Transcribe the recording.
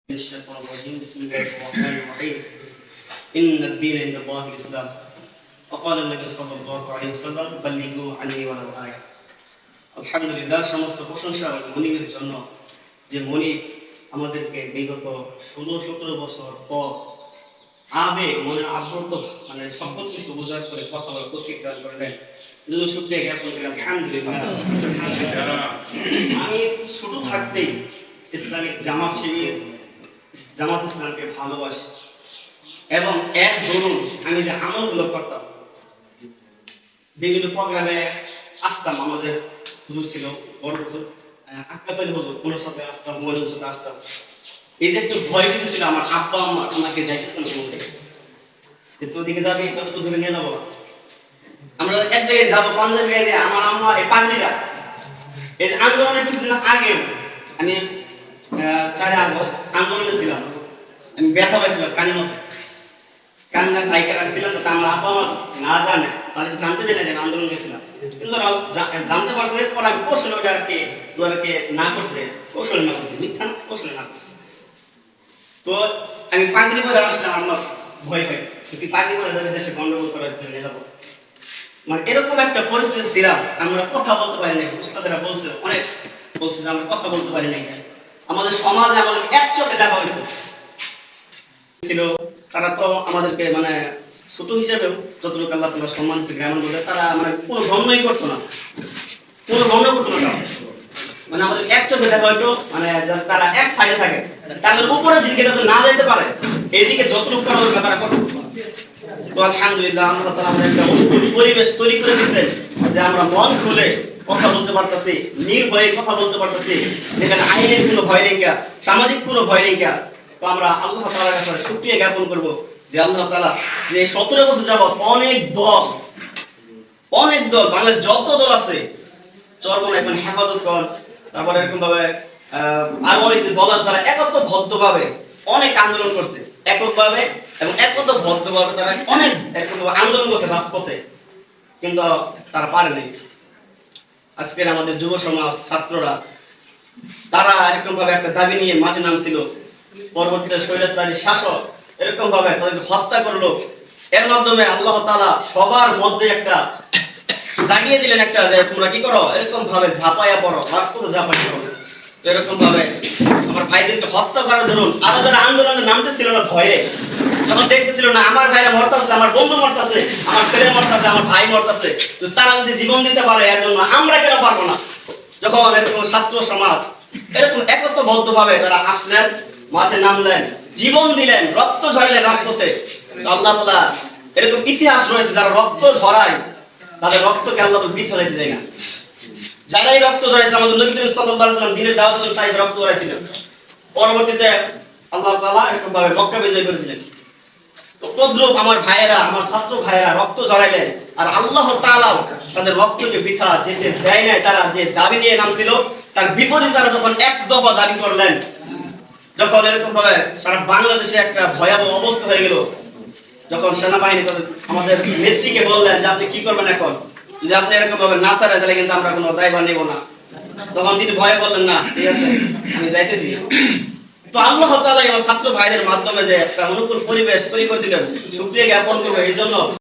الشيطان الرجيم بسم الله الرحمن الرحيم إن الدين عند الله الإسلام وقال النبي صلى الله عليه وسلم بلغوا عني ولو آية আলহামদুলিল্লাহ সমস্ত প্রশংসা মনিবের জন্য যে মনিব আমাদেরকে বিগত 16-17 বছর পর আবেগ মনের আগ্রহ মানে সকল কিছু বোঝার করে কথা বলার তৌফিক দান করলেন জন্য শুকরিয়া জ্ঞাপন করি আলহামদুলিল্লাহ। আমি ছোট থাকতেই ইসলামিক জামাত শিবির জামাত ইসলামকে ভালোবাসি এবং এক ধরুন আমি যে আমলগুলো করতাম বিভিন্ন প্রোগ্রামে আসতাম। আমাদের হুজুর ছিল বড় হুজুর আক্কাসালি হুজুর, ওনার সাথে আসতাম, মৌলভীর সাথে আসতাম। এই যে একটু ভয় কিন্তু ছিল আমার আব্বা আম্মা আমাকে যাইতে তো ওদিকে যাবে তো ধরে নিয়ে যাবো। আমরা এক জায়গায় যাবো পাঞ্জাবি গায়ে দিয়ে আমার আম্মা এই পাঞ্জাবিরা এই আন্দোলনের কিছুদিন আগে আমি 4 আগস্ট আন্দোলনে ছিলাম। আমি ব্যথা পাইছিলাম কানের মধ্যে, কান্দার ভাইকে রাখছিলাম তো আমার আব্বা আমার না জানে, তাদের জানতে দেয় না যে আমি আন্দোলন গেছিলাম। কিন্তু জানতে পারছে পরে আমি কৌশল ওটাকে না করছে, কৌশল না করছি, মিথ্যা না কৌশল না করছি। তো আমি পাগড়ি পরে আসলাম, আমার ভয় হয় কিন্তু পাগড়ি পরে যাবে দেশে গন্ডগোল করার জন্য যাবো, মানে এরকম একটা পরিস্থিতি ছিলাম। আমরা কথা বলতে পারি নাই, উস্তাদেরা বলছে অনেক বলছে যে আমরা কথা বলতে পারি নাই। আমাদের সমাজে আমাদের এক চোখে দেখা হইতো ছিল, তারা তো আমাদেরকে মানে ছোট হিসেবে যতটুকু আল্লাহ তাআলা সম্মান দিয়েছে গ্রামের মধ্যে, তারা মানে কোনো গণ্যই করতো না, কোনো গণ্য করতো না। মানে আমাদের এক চোখে দেখা হইতো, মানে তারা এক সাইডে থাকে, তাদের উপরের দিকে যাতে না যেতে পারে এইদিকে যতটুকু করা দরকার তারা করতো। তো আলহামদুলিল্লাহ আল্লাহ তাআলা আমাদের একটা অনুকূল পরিবেশ তৈরি করে দিয়েছেন যে আমরা মন খুলে কথা বলতে পারতেছি, নির্ভয়ে কথা বলতে পারতেছি, এখানে আইনের কোনো ভয় নেই, সামাজিক কোনো ভয় নেই। তো আমরা আল্লাহ তাআলার কাছে শুকরিয়া জ্ঞাপন করব যে আল্লাহ তাআলা যে 17 বছর যাবত অনেক দল বাংলাদেশ যত দল আছে চরমন এখন হেফাজত কর, তারপরে এরকম ভাবে আর অনেক দল আছে তারা একত্রবদ্ধভাবে অনেক আন্দোলন করছে, এককভাবে এবং একত্রবদ্ধভাবে তারা অনেক এরকম আন্দোলন করছে রাজপথে, কিন্তু তারা পারেনি। আজকের আমাদের যুব সমাজ ছাত্ররা তারা এরকম ভাবে একটা দাবি নিয়ে মাঠে নামছিল, পরবর্তীতে স্বৈরাচারী শাসক এরকম ভাবে তাদেরকে হত্যা করলো। এর মাধ্যমে আল্লাহ তাআলা সবার মধ্যে একটা জাগিয়ে দিলেন একটা যে তোমরা কি করো, এরকম ভাবে ঝাঁপায়া পড়ো, রাজপথে ঝাঁপায়া পড়ো। তো এরকম ভাবে আমার ভাইদেরকে হত্যা করার ধরুন আরো যারা আন্দোলনে নামতেছিল না ভয়ে, যখন দেখতেছিল না আমার ভাইরা মরতাছে, আমার বন্ধু মরতাছে, আমার ছেলে মরতাছে, আমার ভাই মরতাছে, তো তারা যদি জীবন দিতে পারে এর জন্য আমরা কেন পারবো না? যখন এরকম ছাত্র সমাজ এরকম একত্রবদ্ধ ভাবে তারা আসলেন, মাঠে নামলেন, জীবন দিলেন, রক্ত ঝরাইলেন রাজপথে। আল্লাহ তাআলা এরকম ইতিহাস রয়েছে যারা রক্ত ঝরায় তাদের রক্তকে আল্লাহ তো বৃথা দিতে দেয় না। যারাই রক্ত ঝরাইছে আমাদের নবী করিম সাল্লাল্লাহু আলাইহি ওয়াসাল্লাম দিনের দাওয়াতের জন্য তাই রক্ত ঝরাইছিলেন। পরবর্তীতে আল্লাহ তাআলা এরকম ভাবে মক্কা বিজয় করে দিলেন। তো তদ্রূপ আমার ভাইয়েরা, আমার ছাত্র ভাইয়েরা রক্ত ঝরাইলেন, আর আল্লাহ তাআলা তাদের রক্তকে বৃথা যেতে দেয় নাই। তারা যে দাবি নিয়ে নামছিল তার বিপরীতে তারা যখন এক দফা দাবি করলেন, যখন এরকম ভাবে সারা বাংলাদেশে একটা ভয়াবহ অবস্থা হয়ে গেল, যখন সেনাবাহিনী আমাদের নেত্রীকে বললেন যে আপনি কি করবেন এখন, যদি আপনি এরকম ভাবে না ছাড়েন তাহলে কিন্তু আমরা কোনো দায়ভার নেব না, তখন তিনি ভয়ে বললেন না ঠিক আছে আমি যাইতেছি। তো আল্লাহ তাআলা আমার ছাত্র ভাইদের মাধ্যমে যে একটা অনুকূল পরিবেশ তৈরি করে দিলেন, শুকরিয়া জ্ঞাপন করবো এই জন্য।